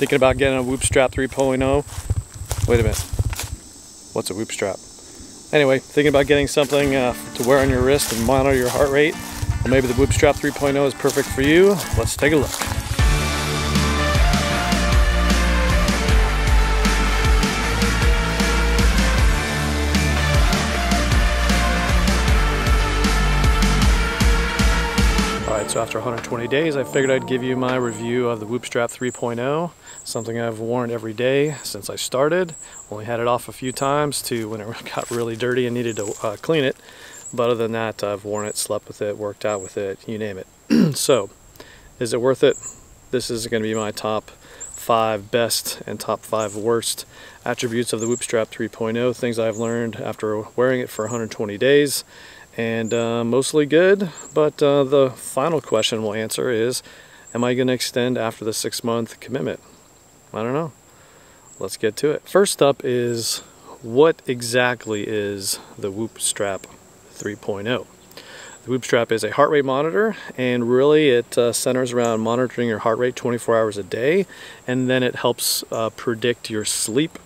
Thinking about getting a Whoopstrap 3.0. Wait a minute. What's a Whoopstrap? Anyway, thinking about getting something to wear on your wrist and monitor your heart rate. Well, maybe the Whoopstrap 3.0 is perfect for you. Let's take a look. So after 120 days, I figured I'd give you my review of the Whoopstrap 3.0, something I've worn every day since I started. Only had it off a few times to when it got really dirty and needed to clean it. But other than that, I've worn it, slept with it, worked out with it, you name it. So, is it worth it? This is going to be my top 5 best and top 5 worst attributes of the Whoopstrap 3.0, things I've learned after wearing it for 120 days. And mostly good, but the final question we'll answer is, am I going to extend after the 6-month commitment? I don't know. Let's get to it. First up is, what exactly is the Whoopstrap 3.0? The Whoopstrap is a heart rate monitor, and really it centers around monitoring your heart rate 24 hours a day, and then it helps predict your sleep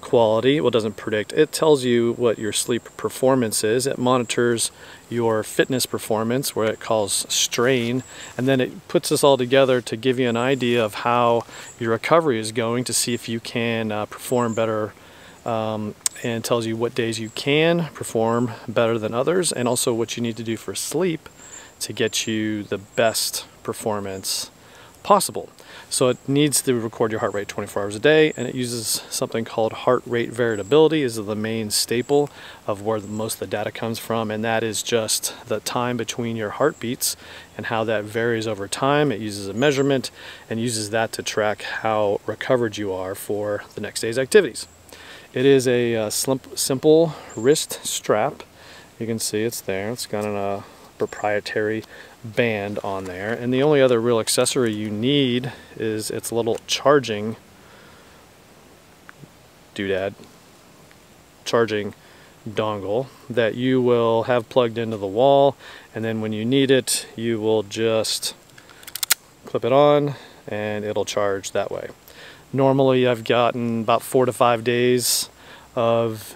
quality. Well, it doesn't predict, it tells you what your sleep performance is. It monitors your fitness performance, where it calls strain, and then it puts this all together to give you an idea of how your recovery is going, to see if you can perform better, and tells you what days you can perform better than others, and also what you need to do for sleep to get you the best performance possible. So it needs to record your heart rate 24 hours a day, and it uses something called heart rate variability. Is the main staple of where most of the data comes from, and that is just the time between your heartbeats and how that varies over time. It uses a measurement and uses that to track how recovered you are for the next day's activities. It is a simple wrist strap. You can see it's there. It's got a proprietary band on there, and the only other real accessory you need is its little charging charging dongle that you will have plugged into the wall, and then when you need it, you will just clip it on and it'll charge that way. Normally I've gotten about 4 to 5 days of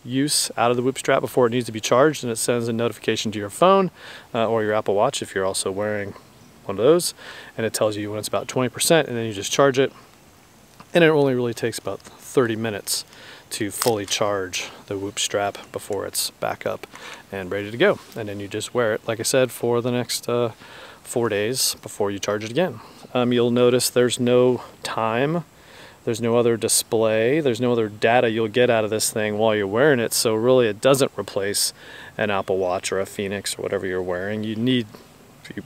use out of the Whoopstrap before it needs to be charged, and it sends a notification to your phone or your Apple Watch if you're also wearing one of those, and it tells you when it's about 20%, and then you just charge it, and it only really takes about 30 minutes to fully charge the Whoopstrap before it's back up and ready to go. And then you just wear it, like I said, for the next 4 days before you charge it again. You'll notice there's no time. There's no other display, there's no other data you'll get out of this thing while you're wearing it, so really it doesn't replace an Apple Watch or a Fenix or whatever you're wearing. If you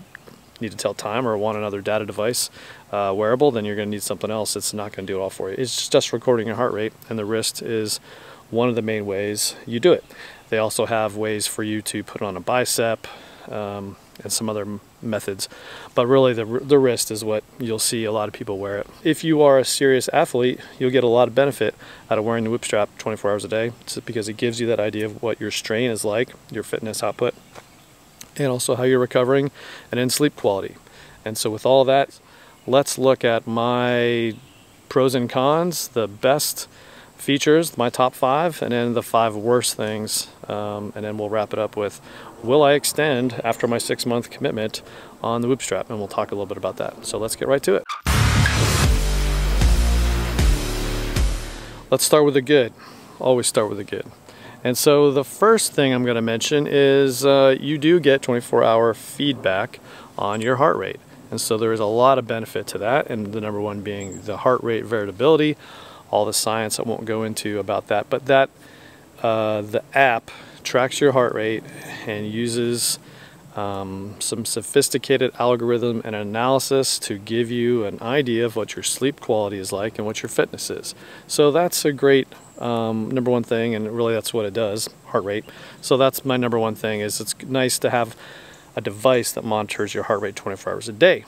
need to tell time or want another data device wearable, then you're going to need something else. It's not going to do it all for you. It's just recording your heart rate, and the wrist is one of the main ways you do it. They also have ways for you to put it on a bicep, and some other methods, but really the wrist is what you'll see a lot of people wear it. If you are a serious athlete, you'll get a lot of benefit out of wearing the Whoopstrap 24 hours a day, because it gives you that idea of what your strain is like, your fitness output, and also how you're recovering, and then sleep quality. And so with all that, let's look at my pros and cons, the best features, my top 5, and then the 5 worst things, and then we'll wrap it up with, will I extend after my 6-month commitment on the Whoopstrap? And we'll talk a little bit about that. So let's get right to it. Let's start with the good. Always start with the good. And so the first thing I'm going to mention is you do get 24-hour feedback on your heart rate. And so there is a lot of benefit to that, and the number one being the heart rate variability. All the science I won't go into about that, but that the app tracks your heart rate and uses some sophisticated algorithm and analysis to give you an idea of what your sleep quality is like and what your fitness is. So that's a great number one thing, and really that's what it does, heart rate. So that's my number one thing, is it's nice to have a device that monitors your heart rate 24 hours a day.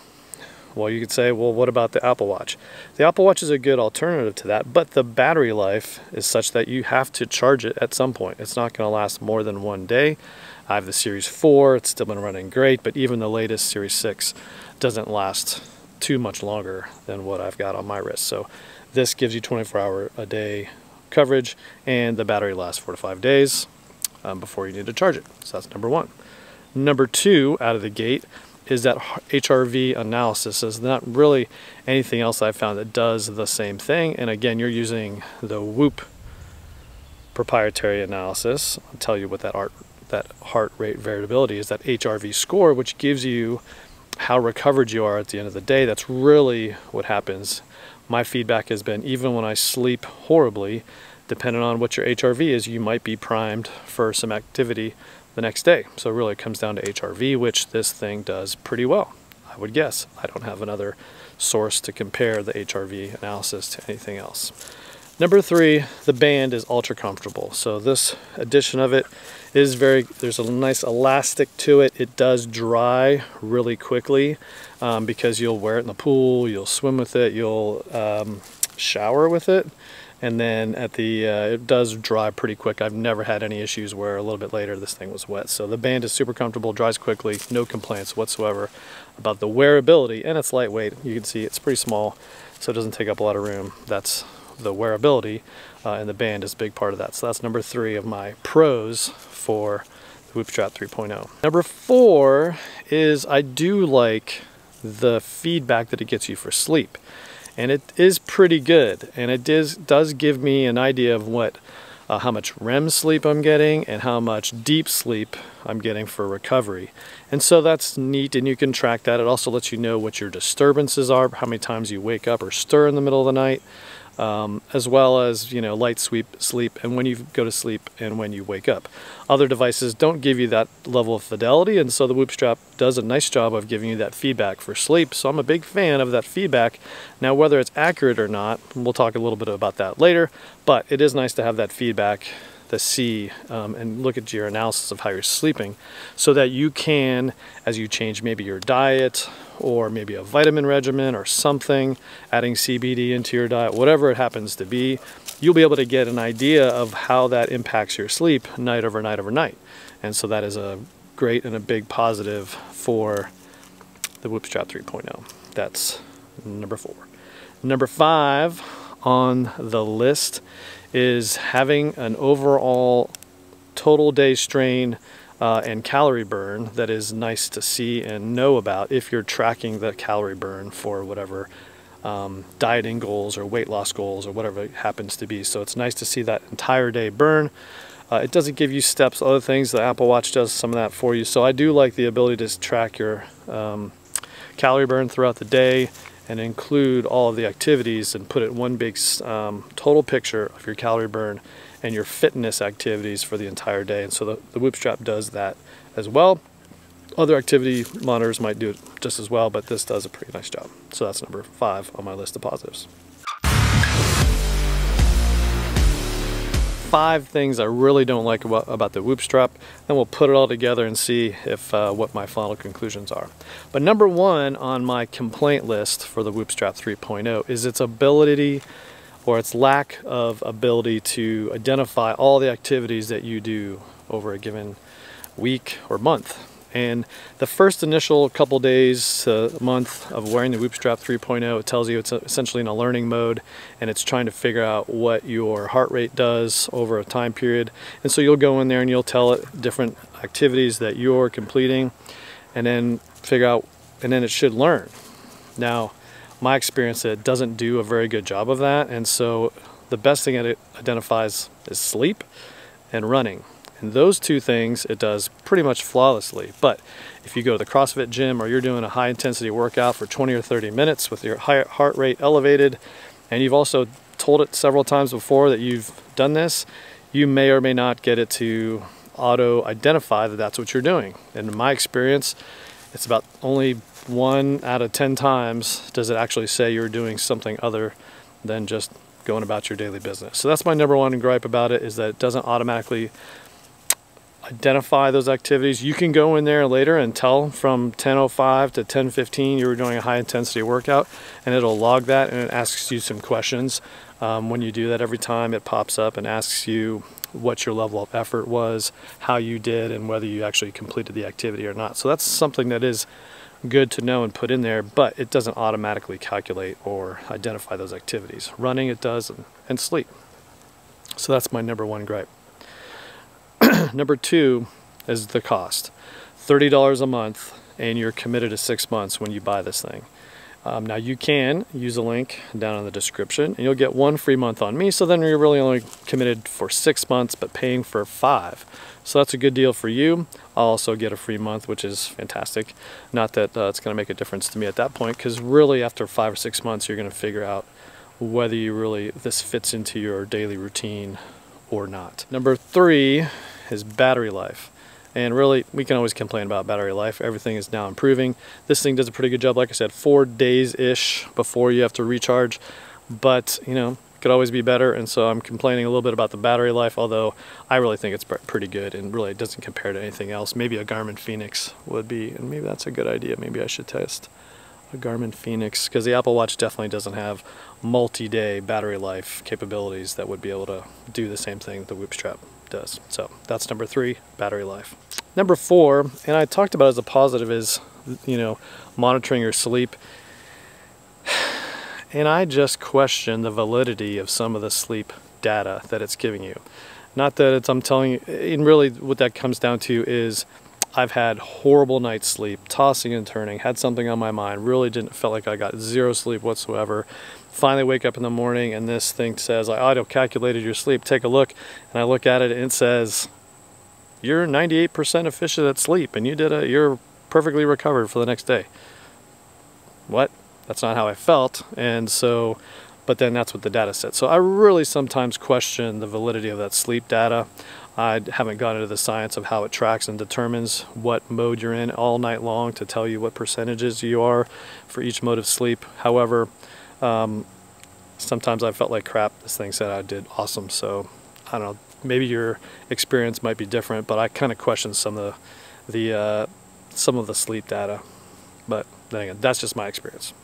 Well, you could say, well, what about the Apple Watch? The Apple Watch is a good alternative to that, but the battery life is such that you have to charge it at some point. It's not going to last more than 1 day. I have the Series 4, it's still been running great, but even the latest Series 6 doesn't last too much longer than what I've got on my wrist. So this gives you 24-hour-a-day coverage, and the battery lasts 4 to 5 days before you need to charge it. So that's number one. Number two, out of the gate, is that HRV analysis. There's not really anything else I've found that does the same thing. And again, you're using the Whoop proprietary analysis. I'll tell you what that heart rate variability is, that HRV score, which gives you how recovered you are at the end of the day. That's really what happens. My feedback has been, even when I sleep horribly, depending on what your HRV is, you might be primed for some activity the next day. So really it comes down to HRV, which this thing does pretty well, I would guess. I don't have another source to compare the HRV analysis to anything else. Number three, the band is ultra comfortable. So this edition of it is there's a nice elastic to it. It does dry really quickly because you'll wear it in the pool, you'll swim with it, you'll shower with it. And then it does dry pretty quick. I've never had any issues where a little bit later this thing was wet. So the band is super comfortable, dries quickly, no complaints whatsoever about the wearability, and it's lightweight. You can see it's pretty small, so it doesn't take up a lot of room. That's the wearability, and the band is a big part of that. So that's number three of my pros for the Whoop Strap 3.0. Number four is I do like the feedback that it gets you for sleep. And it is pretty good, and it does give me an idea of how much REM sleep I'm getting and how much deep sleep I'm getting for recovery. And so that's neat, and you can track that. It also lets you know what your disturbances are, how many times you wake up or stir in the middle of the night, as well as, you know, light sleep, and when you go to sleep and when you wake up. Other devices don't give you that level of fidelity, and so the Whoop Strap does a nice job of giving you that feedback for sleep. So I'm a big fan of that feedback. Now, whether it's accurate or not, we'll talk a little bit about that later, but it is nice to have that feedback to see and look at your analysis of how you're sleeping, so that you can, as you change maybe your diet or maybe a vitamin regimen or something, adding CBD into your diet, whatever it happens to be, you'll be able to get an idea of how that impacts your sleep night over night over night. And so that is a great and a big positive for the Whoop Strap 3.0. That's number four. Number five on the list is having an overall total day strain and calorie burn that is nice to see and know about if you're tracking the calorie burn for whatever dieting goals or weight loss goals or whatever it happens to be. So it's nice to see that entire day burn. It doesn't give you steps, other things. The Apple Watch does some of that for you. So I do like the ability to track your calorie burn throughout the day and include all of the activities and put it in one big total picture of your calorie burn and your fitness activities for the entire day. And so the Whoop Strap does that as well. Other activity monitors might do it just as well, but this does a pretty nice job. So that's number five on my list of positives. 5 things I really don't like about the Whoop Strap, then we'll put it all together and see if what my final conclusions are. But number one on my complaint list for the Whoop Strap 3.0 is its ability, or its lack of ability, to identify all the activities that you do over a given week or month. And the first initial couple days, month of wearing the Whoop Strap 3.0, it tells you it's essentially in a learning mode, and it's trying to figure out what your heart rate does over a time period. And so you'll go in there and you'll tell it different activities that you're completing, and then figure out, and then it should learn. Now, my experience, it doesn't do a very good job of that, and so the best thing that it identifies is sleep and running. And those two things it does pretty much flawlessly. But if you go to the CrossFit gym or you're doing a high intensity workout for 20 or 30 minutes with your heart rate elevated, and you've also told it several times before that you've done this, you may or may not get it to auto identify that that's what you're doing. And in my experience, it's about only 1 out of 10 times does it actually say you're doing something other than just going about your daily business. So that's my number one gripe about it, is that it doesn't automatically identify those activities. You can go in there later and tell from 10:05 to 10:15 you were doing a high intensity workout, and it'll log that, and it asks you some questions. When you do that, every time it pops up and asks you what your level of effort was, how you did, and whether you actually completed the activity or not. So that's something that is good to know and put in there, but it doesn't automatically calculate or identify those activities. Running it does, and sleep. So that's my number one gripe. Number two is the cost. $30 a month, and you're committed to 6 months when you buy this thing. Now you can use a link down in the description, and you'll get 1 free month on me, so then you're really only committed for 6 months, but paying for 5. So that's a good deal for you. I'll also get a free month, which is fantastic. Not that it's going to make a difference to me at that point, because really after 5 or 6 months, you're going to figure out whether this fits into your daily routine or not. Number 3 is battery life. And really, we can always complain about battery life. Everything is now improving. This thing does a pretty good job. Like I said, 4 days-ish before you have to recharge. But, you know, it could always be better. And so I'm complaining a little bit about the battery life, although I really think it's pretty good. And really, it doesn't compare to anything else. Maybe a Garmin Fenix would be, and maybe that's a good idea. Maybe I should test a Garmin Fenix, because the Apple Watch definitely doesn't have multi-day battery life capabilities that would be able to do the same thing that the Whoop Strap does. So that's number 3, battery life. Number 4, and I talked about as a positive, is, you know, monitoring your sleep. And I just question the validity of some of the sleep data that it's giving you. Not that I'm telling you, and really what that comes down to is I've had horrible night's sleep, tossing and turning, had something on my mind, really felt like I got 0 sleep whatsoever. Finally wake up in the morning and this thing says, I auto-calculated your sleep, take a look. And I look at it and it says, you're 98% efficient at sleep and you're perfectly recovered for the next day. What? That's not how I felt. And so, but then that's what the data said. So I really sometimes question the validity of that sleep data. I haven't gone into the science of how it tracks and determines what mode you're in all night long to tell you what percentages you are for each mode of sleep. However, sometimes I felt like crap. This thing said I did awesome. So I don't know, maybe your experience might be different, but I kind of question some of the sleep data. But then again, that's just my experience.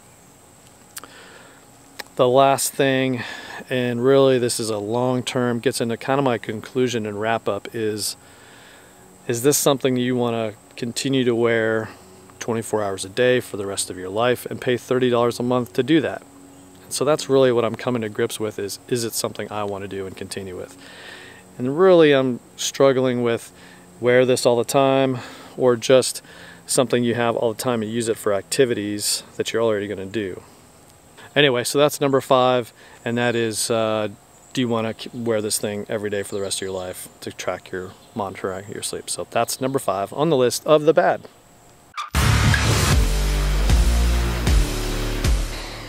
The last thing, and really this is a long-term, gets into kind of my conclusion and wrap-up, is this something you want to continue to wear 24 hours a day for the rest of your life and pay $30 a month to do that? And so that's really what I'm coming to grips with, is it something I want to do and continue with? And really I'm struggling with wear this all the time, or just something you have all the time and use it for activities that you're already going to do. Anyway, so that's number 5, and that is, do you want to wear this thing every day for the rest of your life to track monitor your sleep? So that's number 5 on the list of the bad.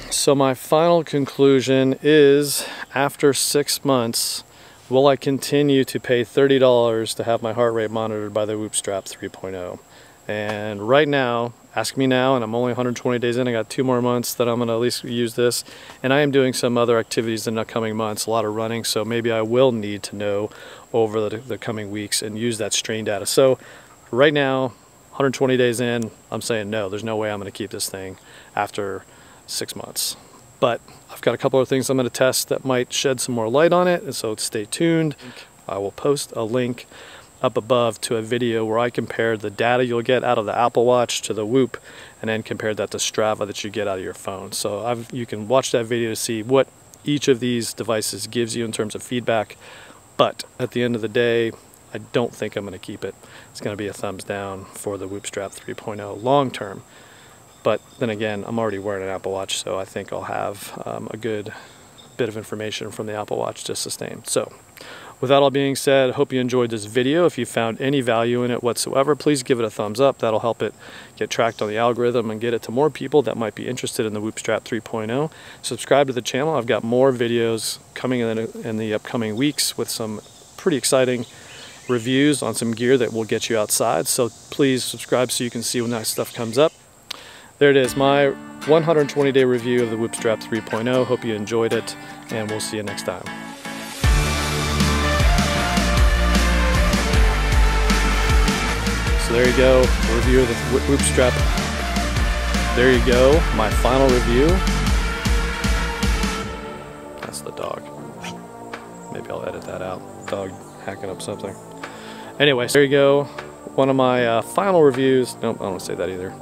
So my final conclusion is, after 6 months, will I continue to pay $30 to have my heart rate monitored by the Whoop Strap 3.0? And right now, ask me now, and I'm only 120 days in. I got 2 more months that I'm going to at least use this. And I am doing some other activities in the coming months, a lot of running, so maybe I will need to know over the coming weeks and use that strain data. So right now, 120 days in, I'm saying no, there's no way I'm going to keep this thing after 6 months. But I've got a couple of things I'm going to test that might shed some more light on it, and so stay tuned. I will post a link up above to a video where I compared the data you'll get out of the Apple Watch to the Whoop, and then compared that to Strava that you get out of your phone. So you can watch that video to see what each of these devices gives you in terms of feedback. But at the end of the day, I don't think I'm going to keep it. It's going to be a thumbs down for the Whoop Strap 3.0 long term. But then again, I'm already wearing an Apple Watch, so I think I'll have a good bit of information from the Apple Watch to sustain. So with that all being said, I hope you enjoyed this video. If you found any value in it whatsoever, please give it a thumbs up. That'll help it get tracked on the algorithm and get it to more people that might be interested in the Whoop Strap 3.0. Subscribe to the channel. I've got more videos coming in the upcoming weeks with some pretty exciting reviews on some gear that will get you outside. So please subscribe so you can see when that stuff comes up. There it is, my 120-day review of the Whoop Strap 3.0. Hope you enjoyed it, and we'll see you next time. So there you go, review of the Whoop Strap. There you go, my final review. That's the dog. Maybe I'll edit that out. Dog hacking up something. Anyway, so there you go, one of my final reviews. Nope, I don't want to say that either.